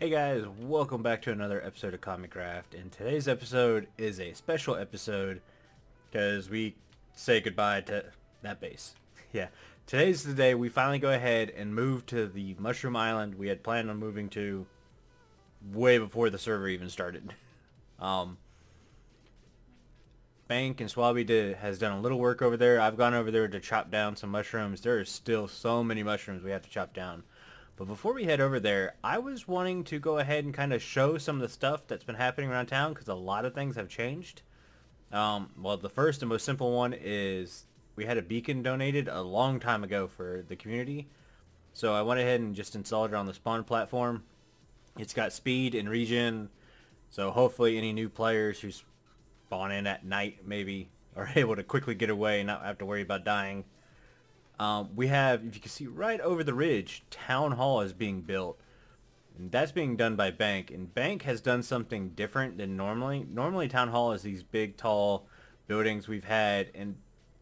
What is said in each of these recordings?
Hey guys, welcome back to another episode of Kamicraft, and today's episode is a special episode because we say goodbye to that base. Yeah, today's the day we finally go ahead and move to the Mushroom Island we had planned on moving to way before the server even started. Um, Bank and Swabby has done a little work over there. I've gone over there to chop down some mushrooms. There are still so many mushrooms we have to chop down. But before we head over there, I was wanting to go ahead and kind of show some of the stuff that's been happening around town because a lot of things have changed. Well, the first and most simple one is we had a beacon donated a long time ago for the community. So I went ahead and just installed it on the spawn platform. It's got speed and regen, so hopefully any new players who spawn in at night maybe are able to quickly get away and not have to worry about dying. We have, if you can see right over the ridge, Town Hall is being built. And that's being done by Bank. And Bank has done something different than normally. Normally Town Hall is these big, tall buildings we've had. And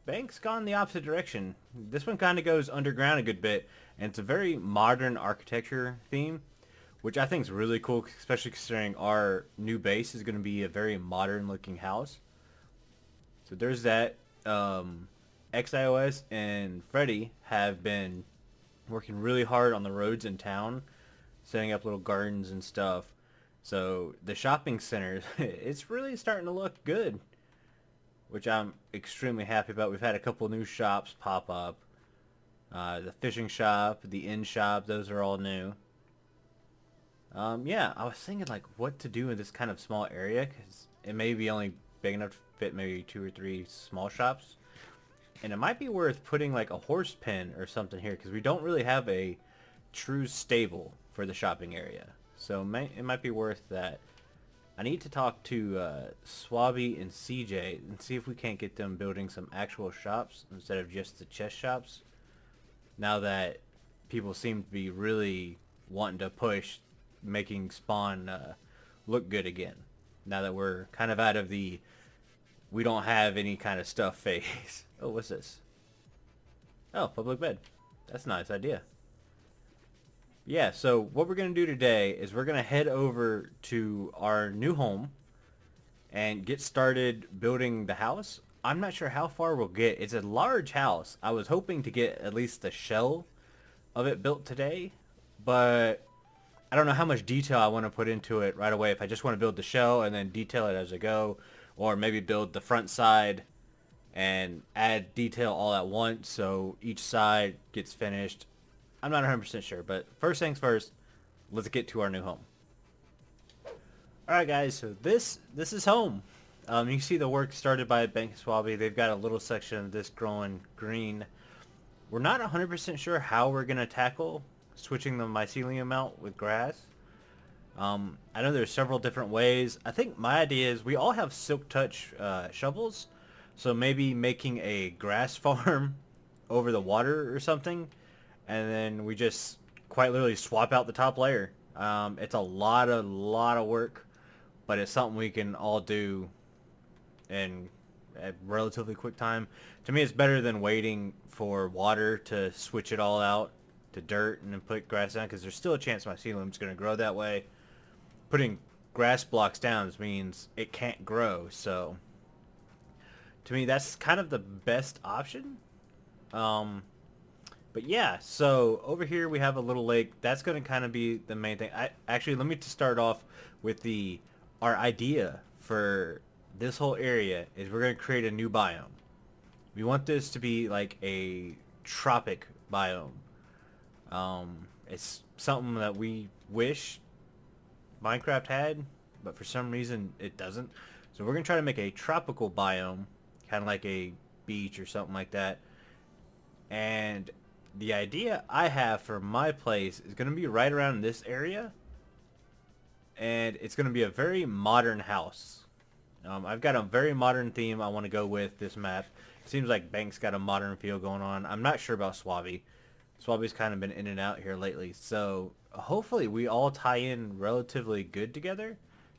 Bank's gone the opposite direction. This one kind of goes underground a good bit. And it's a very modern architecture theme, which I think is really cool, especially considering our new base is going to be a very modern looking house. So there's that. XiOS and Freddy have been working really hard on the roads in town, setting up little gardens and stuff. So the shopping center, it's really starting to look good, which I'm extremely happy about. We've had a couple new shops pop up. The fishing shop, the inn shop, those are all new. Yeah, I was thinking like what to do in this kind of small area because it may be only big enough to fit maybe 2 or 3 small shops. And it might be worth putting like a horse pen or something here because we don't really have a true stable for the shopping area. So it might be worth that. I need to talk to Swabby and CJ and see if we can't get them building some actual shops instead of just the chest shops. Now that people seem to be really wanting to push making spawn look good again. Now that we're kind of out of the we don't have any kind of stuff phase. Oh, what's this? Oh, public bed. That's a nice idea. Yeah, so what we're going to do today is we're going to head over to our new home and get started building the house. I'm not sure how far we'll get. It's a large house. I was hoping to get at least the shell of it built today, but I don't know how much detail I want to put into it right away. If I just want to build the shell and then detail it as I go, or maybe build the front side and add detail all at once so each side gets finished. I'm not 100% sure, but first things first, let's get to our new home. Alright guys, so this is home. You can see the work started by Bank Swabby. They've got a little section of this growing green. We're not 100% sure how we're going to tackle switching the mycelium out with grass. I know there's several different ways. I think my idea is we all have Silk Touch shovels, so maybe making a grass farm over the water or something, and then we just quite literally swap out the top layer. It's a lot of work, but it's something we can all do in a relatively quick time. To me, it's better than waiting for water to switch it all out to dirt and then put grass down, because there's still a chance mycelium's going to grow that way. Putting grass blocks down means it can't grow, so to me that's kind of the best option. But yeah, so over here we have a little lake. That's going to kind of be the main thing. Actually, let me just start off with our idea for this whole area is we're going to create a new biome. We want this to be like a tropic biome. It's something that we wish Minecraft had, but for some reason it doesn't. So we're going to try to make a tropical biome, kind of like a beach or something like that. And the idea I have for my place is going to be right around this area. And it's going to be a very modern house. I've got a very modern theme I want to go with this map. It seems like Bank's got a modern feel going on. I'm not sure about Swabby. Swabby's kind of been in and out here lately, so hopefully we all tie in relatively good together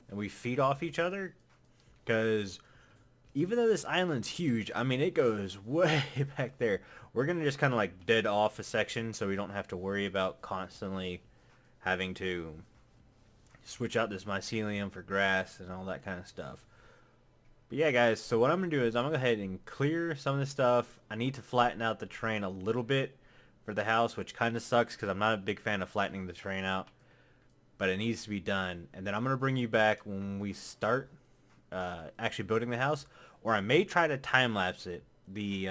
and we feed off each other, because even though this island's huge, I mean it goes way back there. We're gonna just kind of like dead off a section so we don't have to worry about constantly having to switch out this mycelium for grass and all that kind of stuff. But yeah, guys, so what I'm going to do is I'm going to go ahead and clear some of this stuff. I need to flatten out the terrain a little bit for the house, which kind of sucks because I'm not a big fan of flattening the terrain out. But it needs to be done. And then I'm going to bring you back when we start actually building the house. Or I may try to time-lapse it. The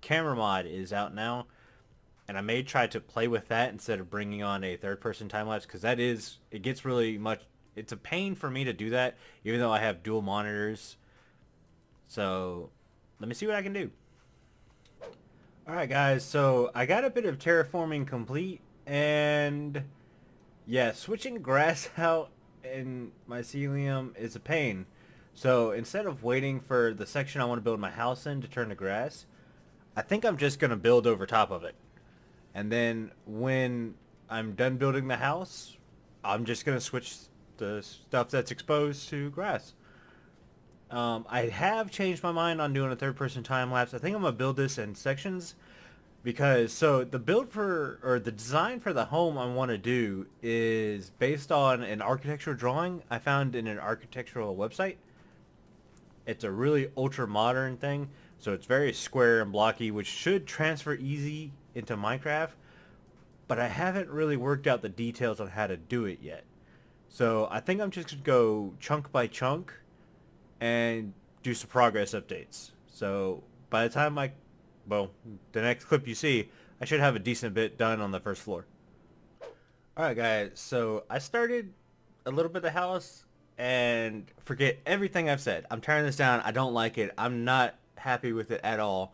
camera mod is out now. And I may try to play with that instead of bringing on a third-person time-lapse. Because that is, it gets really much, it's a pain for me to do that. Even though I have dual monitors. So, let me see what I can do. Alright guys, so I got a bit of terraforming complete. And yeah, switching grass out in mycelium is a pain. So instead of waiting for the section I want to build my house in to turn to grass, I think I'm just going to build over top of it. And then when I'm done building the house, I'm just going to switch the stuff that's exposed to grass. I have changed my mind on doing a third-person time-lapse. I think I'm going to build this in sections because, so the build for, or the design for the home I want to do is based on an architectural drawing I found in an architectural website. It's a really ultra-modern thing, so it's very square and blocky, which should transfer easy into Minecraft, but I haven't really worked out the details on how to do it yet. So I think I'm just going to go chunk by chunk and do some progress updates. So by the time the next clip you see, I should have a decent bit done on the first floor. Alright guys, so I started a little bit of the house and forget everything I've said. I'm tearing this down. I don't like it. I'm not happy with it at all.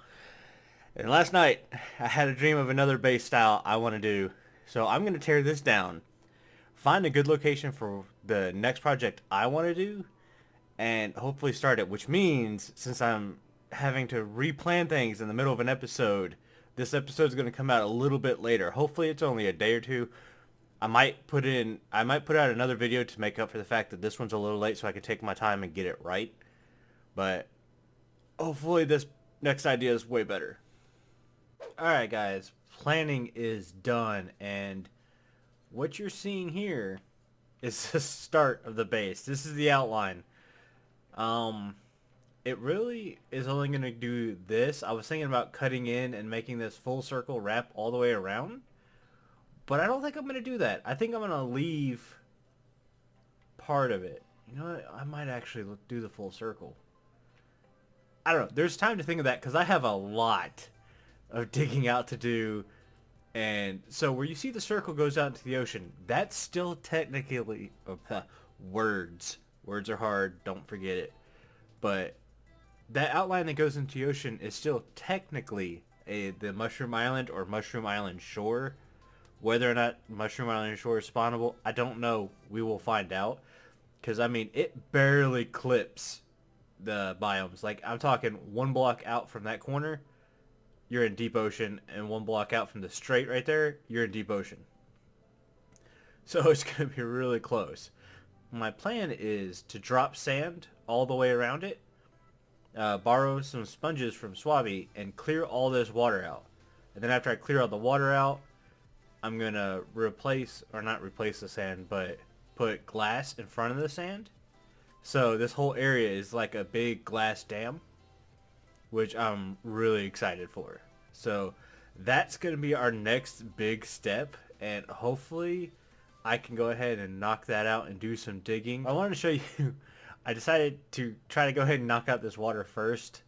And last night, I had a dream of another base style I want to do. So I'm going to tear this down, find a good location for the next project I want to do, and hopefully start it, which means since I'm having to replan things in the middle of an episode, this episode is going to come out a little bit later. Hopefully it's only a day or two. I might put out another video to make up for the fact that this one's a little late so I can take my time and get it right. But hopefully this next idea is way better. Alright guys, planning is done, and what you're seeing here is the start of the base. This is the outline. It really is only going to do this. I was thinking about cutting in and making this full circle wrap all the way around, but I don't think I'm going to do that. I think I'm going to leave part of it. You know what? I might actually do the full circle. I don't know. There's time to think of that because I have a lot of digging out to do. And so where you see the circle goes out into the ocean, that's still technically words. Words are hard. Don't forget it. But that outline that goes into the ocean is still technically the Mushroom Island or Mushroom Island Shore. Whether or not Mushroom Island Shore is spawnable, I don't know. We will find out. Because, I mean, it barely clips the biomes. Like, I'm talking one block out from that corner, you're in deep ocean, and one block out from the strait right there, you're in deep ocean. So it's going to be really close. My plan is to drop sand all the way around it, borrow some sponges from Swabby, and clear all this water out. And then after I clear all the water out, I'm going to not replace the sand, but put glass in front of the sand. So this whole area is like a big glass dam, which I'm really excited for. So that's going to be our next big step, and hopefully I can go ahead and knock that out and do some digging. I wanted to show you, I decided to try to go ahead and knock out this water first.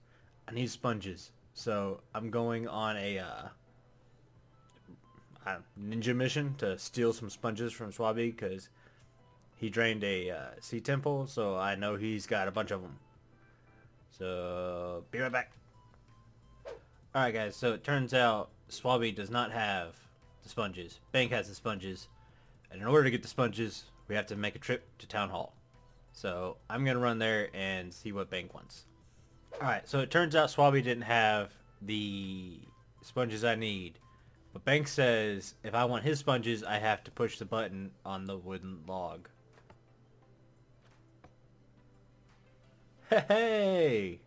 I need sponges. So I'm going on a ninja mission to steal some sponges from Swabby because he drained a sea temple, so I know he's got a bunch of them. So be right back. Alright guys, so it turns out Swabby does not have the sponges. Bank has the sponges. And in order to get the sponges, we have to make a trip to Town Hall. So I'm going to run there and see what Bank wants. Alright, so it turns out Swabby didn't have the sponges I need. But Bank says if I want his sponges, I have to push the button on the wooden log. Hey!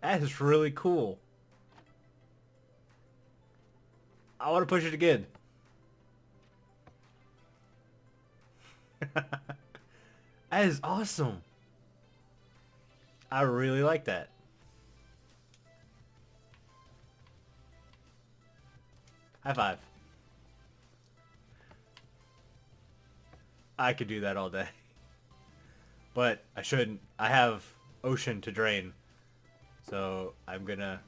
That is really cool. I want to push it again. That is awesome. I really like that. High five. I could do that all day. But I shouldn't. I have ocean to drain. So I'm gonna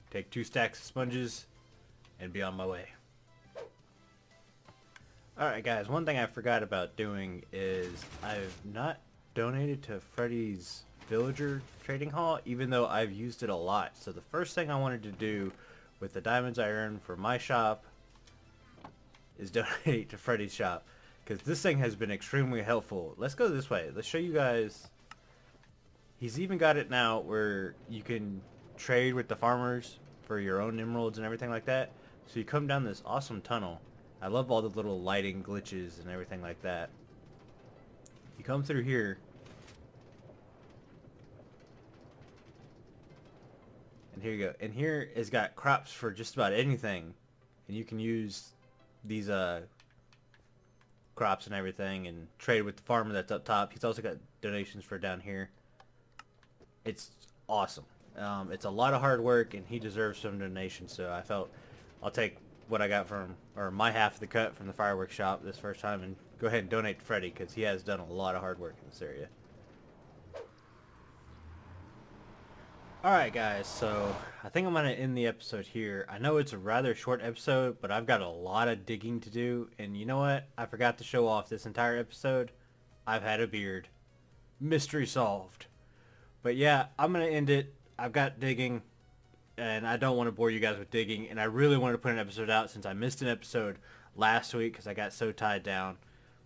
take 2 stacks of sponges and be on my way. Alright guys, one thing I forgot about doing is I've not donated to Freddy's villager trading hall, even though I've used it a lot. So the first thing I wanted to do with the diamonds I earned for my shop is donate to Freddy's shop, because this thing has been extremely helpful. Let's go this way. Let's show you guys. He's even got it now where you can trade with the farmers for your own emeralds and everything like that. So you come down this awesome tunnel. I love all the little lighting glitches and everything like that. You come through here. And here you go. And here it's got crops for just about anything. And you can use these crops and everything and trade with the farmer that's up top. He's also got donations for down here. It's awesome. It's a lot of hard work, and he deserves some donations, so I felt I'll take what I got from, or my half of the cut from the fireworks shop this first time, and go ahead and donate to Freddy, because he has done a lot of hard work in this area. Alright guys, so I think I'm going to end the episode here. I know it's a rather short episode, but I've got a lot of digging to do, and you know what? I forgot to show off this entire episode. I've had a beard. Mystery solved. But yeah, I'm going to end it. I've got digging, and I don't want to bore you guys with digging, and I really wanted to put an episode out since I missed an episode last week because I got so tied down.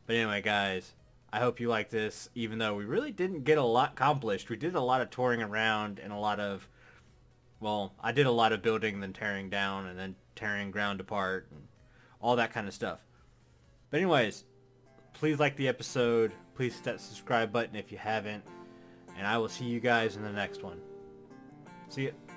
But anyway, guys, I hope you like this, even though we really didn't get a lot accomplished. We did a lot of touring around and a lot of, well, I did a lot of building, then tearing down, and then tearing ground apart, and all that kind of stuff. But anyways, please like the episode. Please hit that subscribe button if you haven't. And I will see you guys in the next one. See ya.